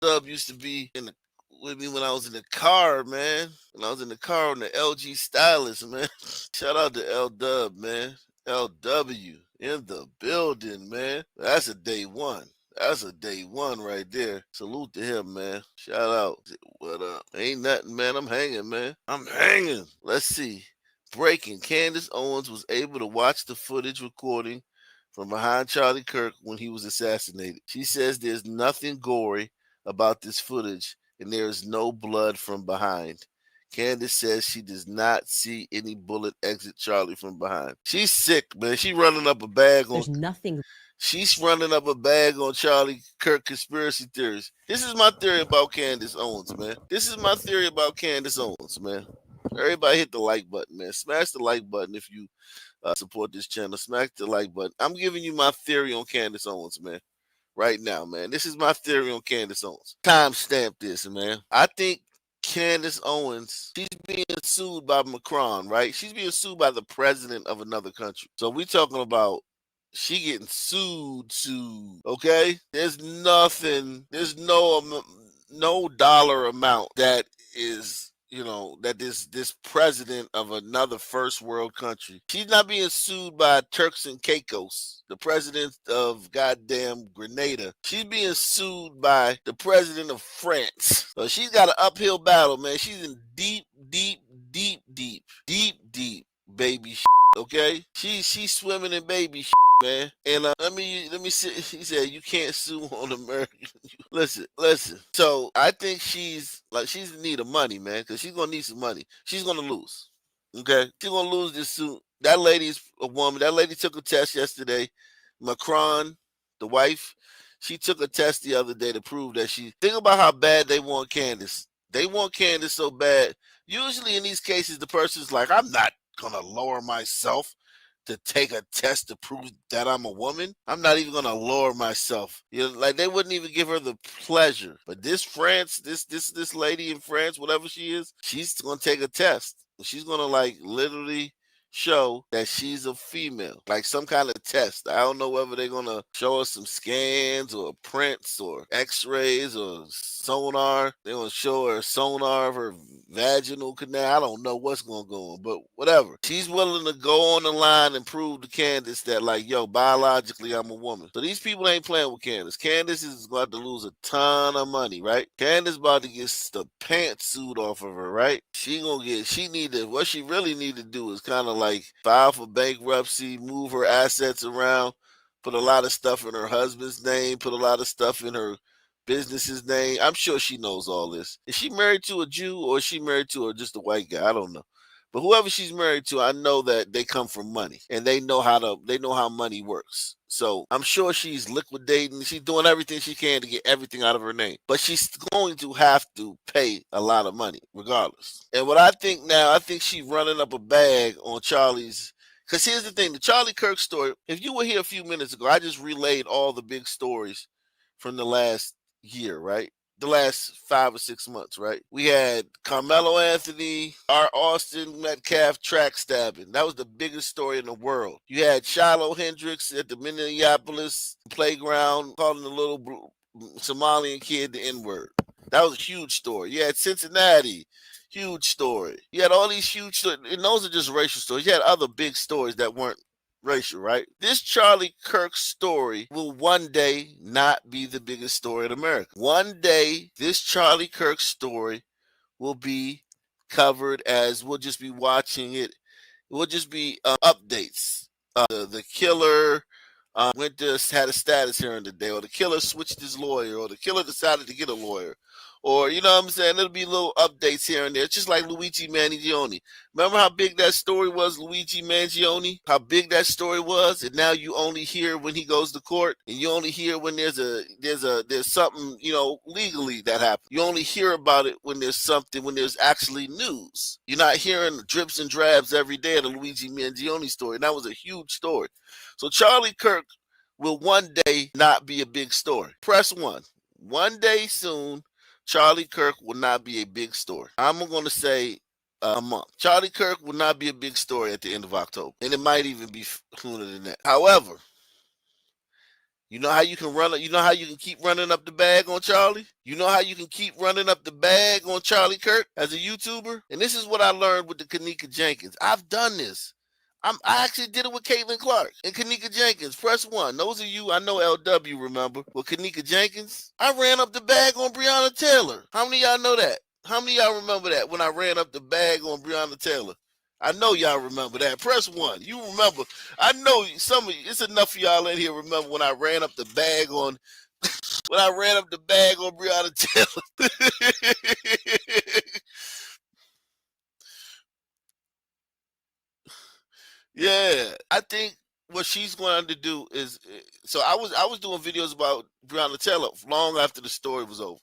Dub used to be with me when I was in the car, man. When I was in the car on the LG Stylus, man. Shout out to L Dub, man. LW in the building, man. That's a day one. That's a day one right there. Salute to him, man. Shout out. What up? Ain't nothing, man. I'm hanging, man. I'm hanging. Let's see. Breaking. Candace Owens was able to watch the footage recording from behind Charlie Kirk when he was assassinated. She says there's nothing gory about this footage and there is no blood from behind. Candace says she does not see any bullet exit Charlie from behind. She's sick, man. She's running up a bag on. There's nothing. She's running up a bag on Charlie Kirk conspiracy theories. This is my theory about Candace Owens, man. This is my theory about Candace Owens, man. Everybody hit the like button, man. Smash the like button if you support this channel. Smash the like button. I'm giving you my theory on Candace Owens, man. Right now, man. This is my theory on Candace Owens. Timestamp this, man. I think Candace Owens, she's being sued by Macron, right? She's being sued by the president of another country. So we talking about she getting sued, okay? There's nothing, there's no dollar amount that is, that this president of another first world country, she's not being sued by Turks and Caicos, the president of goddamn Grenada. She's being sued by the president of France. So she's got an uphill battle, man. She's in deep baby shit, okay? She's swimming in baby shit, man. And let me see. He said you can't sue on American. listen. So I think she's in need of money, man, because she's gonna need some money. She's gonna lose. Okay, she's gonna lose this suit. That lady's a woman. That lady took a test yesterday. Macron, the wife, she took a test the other day to prove that she. Think about how bad they want Candace. They want Candace so bad. Usually in these cases, the person's like, I'm not gonna lower myself to take a test to prove that I'm a woman. I'm not even gonna lower myself. Like they wouldn't even give her the pleasure. But this lady in France, whatever she is, she's gonna take a test. She's gonna like literally show that she's a female, like some kind of test. I don't know whether they're gonna show us some scans or prints or x-rays or sonar. They're gonna show her sonar of her vaginal canal. I don't know what's gonna go on, but whatever. She's willing to go on the line and prove to Candace that, like, yo, biologically I'm a woman. So these people ain't playing with Candace. Candace is going to lose a ton of money, right? Candace about to get the pantsuit off of her, right? What she really need to do is kind of like file for bankruptcy, move her assets around, put a lot of stuff in her husband's name, put a lot of stuff in her business's name. I'm sure she knows all this. Is she married to a Jew or is she married to just a white guy? I don't know. But whoever she's married to, I know that they come from money and they know how money works. So I'm sure she's liquidating. She's doing everything she can to get everything out of her name. But she's going to have to pay a lot of money regardless. And what I think now, I think she's running up a bag on Charlie's. Because here's the thing, the Charlie Kirk story, if you were here a few minutes ago, I just relayed all the big stories from the last year, right? The last 5 or 6 months, right? We had Carmelo Anthony, our Austin Metcalf track stabbing. That was the biggest story in the world. You had Shiloh Hendricks at the Minneapolis playground calling the little Somalian kid the N-word. That was a huge story. You had Cincinnati, huge story. You had all these huge stories, and those are just racial stories. You had other big stories that weren't racial, right? This Charlie Kirk story will one day not be the biggest story in America. One day, this Charlie Kirk story will be covered as we'll just be watching it. It will just be updates. The killer had a status hearing today, or the killer switched his lawyer, or the killer decided to get a lawyer. Or, you know what I'm saying? There'll be little updates here and there. It's just like Luigi Mangione. Remember how big that story was, Luigi Mangione? How big that story was? And now you only hear when he goes to court, and you only hear when there's something, legally that happened. You only hear about it when there's actually news. You're not hearing drips and drabs every day of the Luigi Mangione story. And that was a huge story. So Charlie Kirk will one day not be a big story. Press 1. One day soon, Charlie Kirk will not be a big story. I'm going to say a month. Charlie Kirk will not be a big story at the end of October. And it might even be sooner than that. However, You know how you can run. You know how you can keep running up the bag on Charlie. You know how you can keep running up the bag on Charlie Kirk as a YouTuber. And this is what I learned with the Kanika Jenkins. I've done this. I actually did it with Caitlin Clark and Kanika Jenkins. Press one. Those of you, I know LW remember, with Kanika Jenkins, I ran up the bag on Breonna Taylor. How many of y'all know that? How many of y'all remember that when I ran up the bag on Breonna Taylor? I know y'all remember that. Press one. You remember. I know some of you, it's enough of y'all in here remember when I ran up the bag on Breonna Taylor. Yeah, I think what she's going to do is so I was doing videos about Breonna Taylor long after the story was over.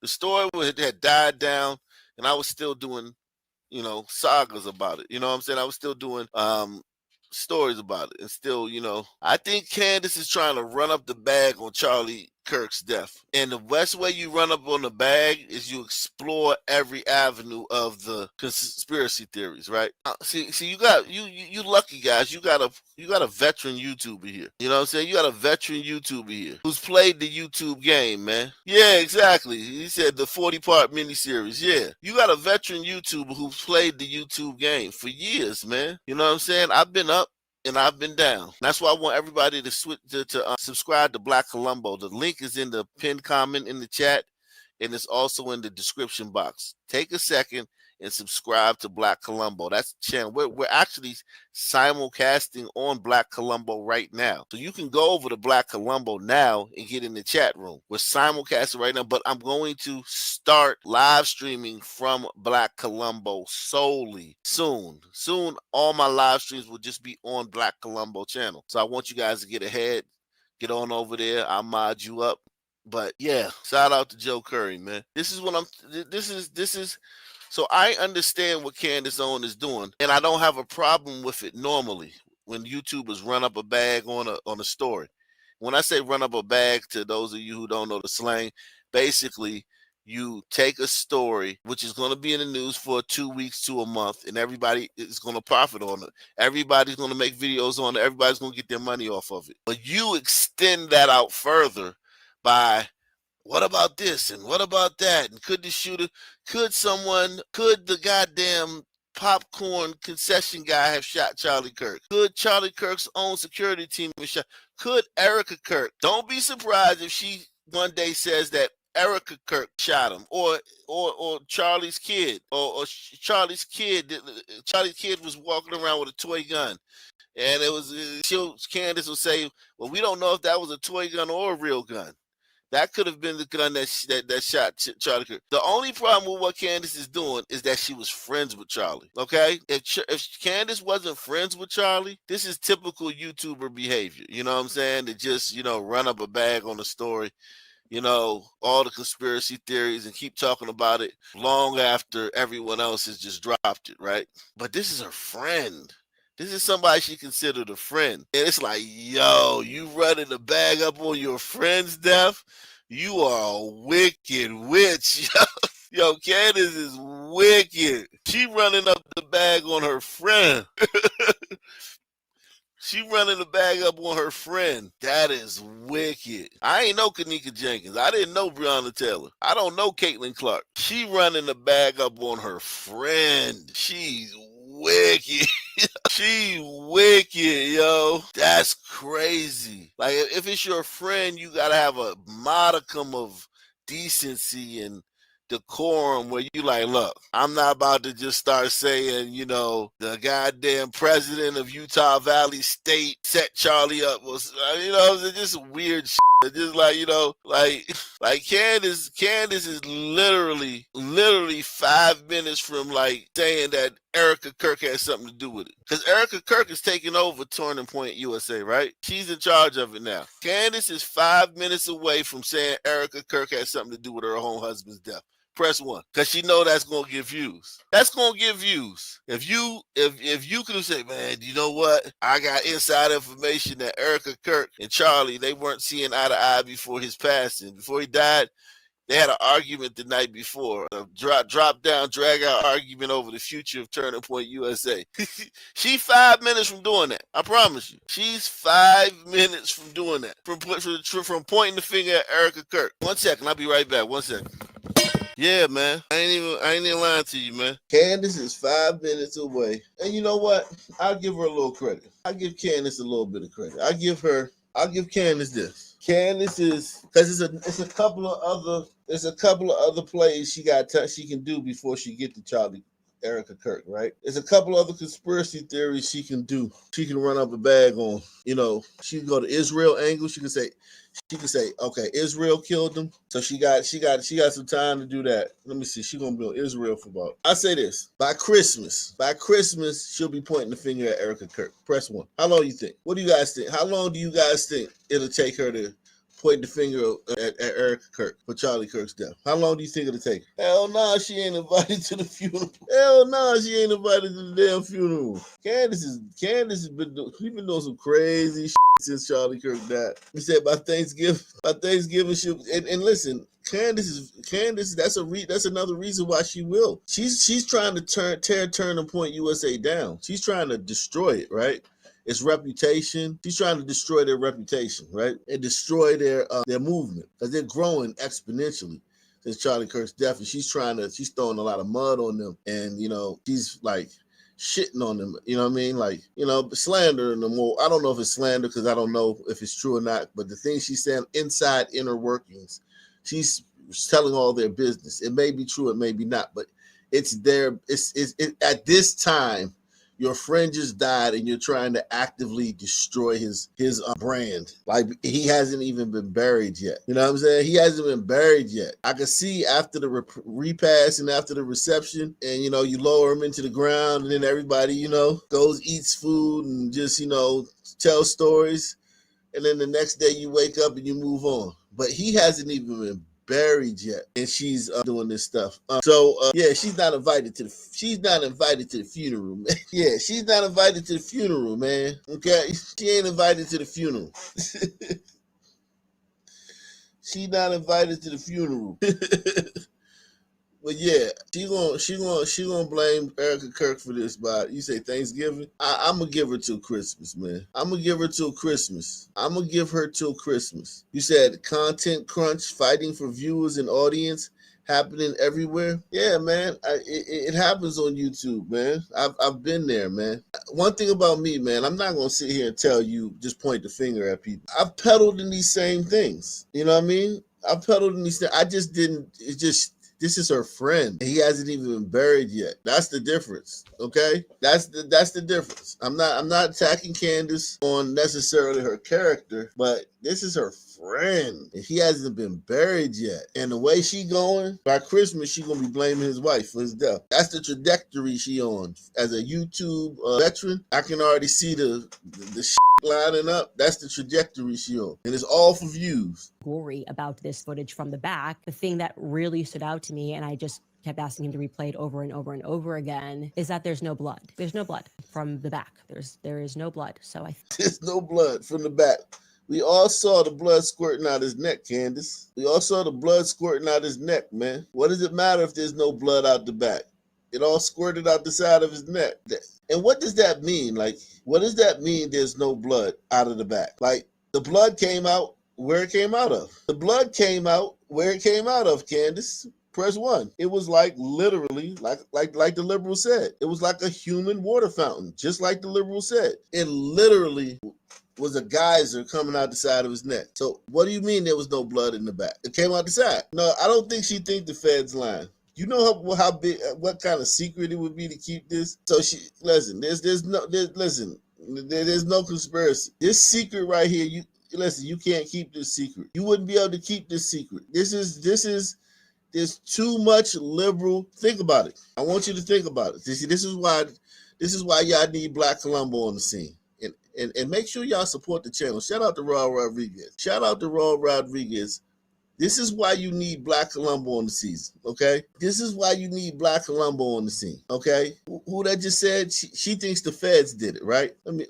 The story had died down, and I was still doing sagas about it. You know what I'm saying? I was still doing stories about it and still, I think Candace is trying to run up the bag on Charlie Kirk's death. And the best way you run up on the bag is you explore every avenue of the conspiracy theories, right? See, you lucky guys. You got a veteran YouTuber here. You know what I'm saying? You got a veteran YouTuber here who's played the YouTube game, man. Yeah, exactly. He said the 40-part miniseries. Yeah, you got a veteran YouTuber who's played the YouTube game for years, man. You know what I'm saying? I've been up and I've been down. That's why I want everybody to switch to subscribe to Black Columbo. The link is in the pinned comment in the chat, and it's also in the description box. Take a second and subscribe to Black Columbo. That's the channel. We're actually simulcasting on Black Columbo right now. So you can go over to Black Columbo now and get in the chat room. We're simulcasting right now, but I'm going to start live streaming from Black Columbo solely soon. Soon, all my live streams will just be on Black Columbo channel. So I want you guys to get ahead. Get on over there. I'll mod you up. But yeah, shout out to Joe Curry, man. This is what this is so I understand what Candace Owens is doing, and I don't have a problem with it normally when YouTubers run up a bag on a story. When I say run up a bag, to those of you who don't know the slang, basically you take a story which is going to be in the news for 2 weeks to a month, and everybody is going to profit on it. Everybody's going to make videos on it. Everybody's going to get their money off of it. But you extend that out further by what about this and what about that? And could the goddamn popcorn concession guy have shot Charlie Kirk? Could Charlie Kirk's own security team have shot? Could Erica Kirk? Don't be surprised if she one day says that Erica Kirk shot him, or Charlie's kid, or Charlie's kid. Charlie's kid was walking around with a toy gun, and it was Candace will say, "Well, we don't know if that was a toy gun or a real gun." That could have been the gun that shot Charlie Kirk. The only problem with what Candace is doing is that she was friends with Charlie. Okay, if Candace wasn't friends with Charlie, this is typical YouTuber behavior. You know what I'm saying? To just run up a bag on a story. All the conspiracy theories and keep talking about it long after everyone else has just dropped it, right? But this is her friend. This is somebody she considered a friend. And it's like, yo, you running the bag up on your friend's death? You are a wicked witch. Yo, Candace is wicked. She running up the bag on her friend. She running the bag up on her friend. That is wicked. I ain't know Kanika Jenkins. I didn't know Breonna Taylor. I don't know Caitlin Clark. She running the bag up on her friend. She's wicked. She wicked, yo. That's crazy. Like, if it's your friend, you gotta have a modicum of decency and decorum where you like, look, I'm not about to just start saying, the goddamn president of Utah Valley State set Charlie up. It's just weird shit. It's just like, like Candace is literally 5 minutes from like saying that Erica Kirk has something to do with it. Because Erica Kirk is taking over Turning Point USA, right? She's in charge of it now. Candace is 5 minutes away from saying Erica Kirk has something to do with her own husband's death. Press one, because she know that's gonna get views. That's gonna get views. If you could have said, man, you know what? I got inside information that Erica Kirk and Charlie, they weren't seeing eye to eye before his passing. Before he died, They had an argument the night before. A drop down, drag out argument over the future of Turning Point USA. She's 5 minutes from doing that. I promise you. She's 5 minutes from doing that. From pointing the finger at Erica Kirk. 1 second. I'll be right back. 1 second. Yeah, man. I ain't even lying to you, man. Candace is 5 minutes away. And you know what? I'll give her a little credit. I'll give Candace a little bit of credit. I'll give Candace this. Candace is, because it's a couple of other plays she can do before she get to Erica Kirk, right? There's a couple other conspiracy theories she can do. She can run up a bag on. She can go to Israel angle. She can say, okay, Israel killed them. So she got some time to do that. Let me see. She's gonna be on Israel for about. I say this. By Christmas, she'll be pointing the finger at Erica Kirk. Press 1. How long do you think? What do you guys think? How long do you guys think it'll take her to point the finger at Erica Kirk for Charlie Kirk's death? How long do you think it'll take? Hell nah, she ain't invited to the funeral. Hell nah, she ain't invited to the damn funeral. Candace has been doing some crazy shit since Charlie Kirk died. He said by Thanksgiving she'll, and listen, Candace, that's another reason why she will. She's trying to tear Turning Point USA down. She's trying to destroy it, right? Its reputation. She's trying to destroy their reputation, right? And destroy their movement, because they're growing exponentially since Charlie Kirk's death. And she's throwing a lot of mud on them, and she's like shitting on them. You know what I mean? Like, slandering them more. I don't know if it's slander, because I don't know if it's true or not. But the things she's saying inside inner workings, she's telling all their business. It may be true, it may be not, but it's at this time. Your friend just died, and you're trying to actively destroy his brand. Like, he hasn't even been buried yet. You know what I'm saying? He hasn't been buried yet. I can see after the repast and after the reception, and you lower him into the ground, and then everybody goes, eats food, and just tells stories, and then the next day you wake up and you move on. But he hasn't even been buried yet, and she's doing this stuff. Yeah, she's not invited to the funeral, man. Yeah, she's not invited to the funeral, man. Okay, she ain't invited to the funeral. She's not invited to the funeral. But yeah, she gonna blame Erica Kirk for this. But you say Thanksgiving, I'm gonna give her till Christmas, man. I'm gonna give her till Christmas. You said content crunch, fighting for viewers and audience, happening everywhere. Yeah, man, it happens on YouTube, man. I've been there, man. One thing about me, man, I'm not gonna sit here and tell you just point the finger at people. I've peddled in these same things. You know what I mean? I've peddled in these things. I just didn't. This is her friend. He hasn't even been buried yet. That's the difference. Okay? That's the difference. I'm not attacking Candace on necessarily her character, but this is her friend. And he hasn't been buried yet. And the way she going, by Christmas, she gonna be blaming his wife for his death. That's the trajectory she on. As a YouTube veteran, I can already see the lining up. That's the trajectory she on, and it's all for views. Gory about this footage from the back. The thing that really stood out to me, and I just kept asking him to replay it over and over and over again, is that there's no blood. There's no blood from the back. There is no blood. So there's no blood from the back. We all saw the blood squirting out his neck, Candace. We all saw the blood squirting out his neck, man. What does it matter if there's no blood out the back? It all squirted out the side of his neck. And what does that mean? Like, what does that mean there's no blood out of the back? Like, the blood came out where it came out of. The blood came out where it came out of, Candace. Press 1. It was like literally, like the liberal said. It was like a human water fountain, just like the liberal said. It literally was a geyser coming out the side of his neck. So what do you mean there was no blood in the back? It came out the side. No, I don't think she think the Fed's lying. You know how big, what kind of secret it would be to keep this? So there's no conspiracy. This secret right here, you can't keep this secret. You wouldn't be able to keep this secret. There's too much liberal. Think about it. I want you to think about it. This is why y'all need Black Columbo on the scene. And make sure y'all support the channel. Shout out to Raw Rodriguez. This is why you need Black Columbo on the season, okay? This is why you need Black Columbo on the scene, okay? Who that just said she thinks the feds did it, right? Let me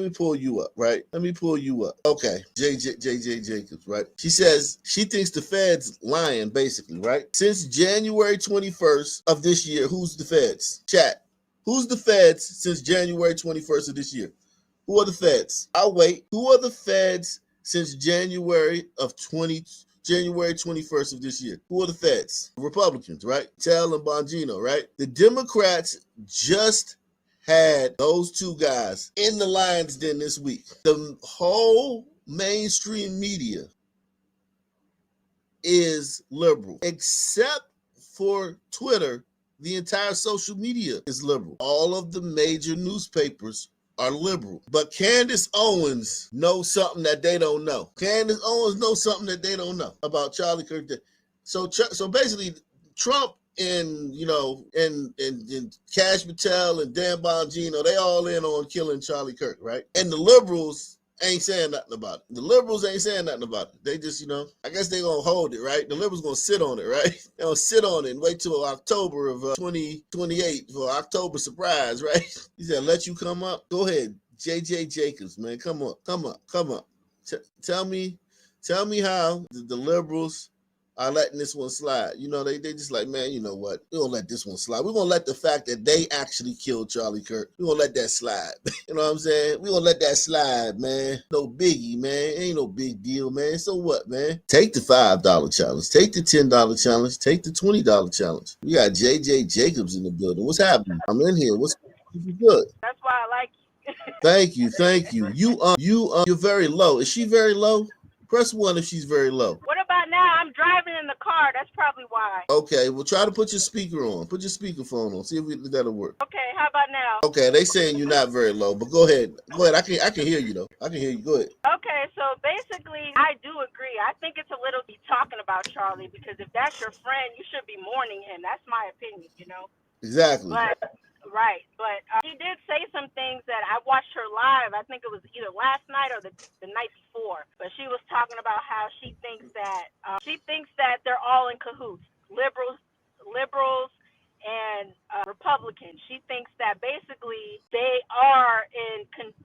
pull you up, right? Let me pull you up. Okay, JJ Jacobs, right? She says she thinks the feds lying, basically, right? Since January 21st of this year, who's the feds? Chat. Who's the feds since January 21st of this year? Who are the feds? I'll wait. Who are the feds since January 21st of this year? Who are the feds? Republicans, right? Tell and Bongino, right? The Democrats just had those two guys in the lion's den this week. The whole mainstream media is liberal, except for Twitter. The entire social media is liberal. All of the major newspapers are liberal. But Candace Owens knows something that they don't know. Candace Owens knows something that they don't know about Charlie Kirk. So basically, Trump and Cash Patel and Dan Bongino, they all in on killing Charlie Kirk, right? And the liberals ain't saying nothing about it. The liberals ain't saying nothing about it. They just, I guess they gonna hold it, right? The liberals gonna sit on it, right? They gonna sit on it and wait till October of 2028 for October surprise, right? He said, let you come up. Go ahead, JJ Jacobs, man, come up. Tell me how the liberals are letting this one slide. They just like, man, you know what? We're gonna let this one slide. We're gonna let the fact that they actually killed Charlie Kirk, we're gonna let that slide. You know what I'm saying? We're gonna let that slide, man. No biggie, man. Ain't no big deal, man. So what, man? Take the $5 challenge, take the $10 challenge, take the $20 challenge. We got JJ Jacobs in the building. What's happening? I'm in here. What's good? That's why I like you. Thank you. You're very low. Is she very low? Press 1 if she's very low. What about now? I'm driving in the car. That's probably why. Okay, well, try to put your speaker on. Put your speakerphone on. See if that'll work. Okay, how about now? Okay, they saying you're not very low, but go ahead. I can hear you though. I can hear you. Go ahead. Okay, so basically, I do agree. I think it's a little be talking about Charlie because if that's your friend, you should be mourning him. That's my opinion, Exactly. Right, but she did say some things that I watched her live. I think it was either last night or the night before. But she was talking about how she thinks that they're all in cahoots, liberals, and Republicans. She thinks that basically they are in cahoots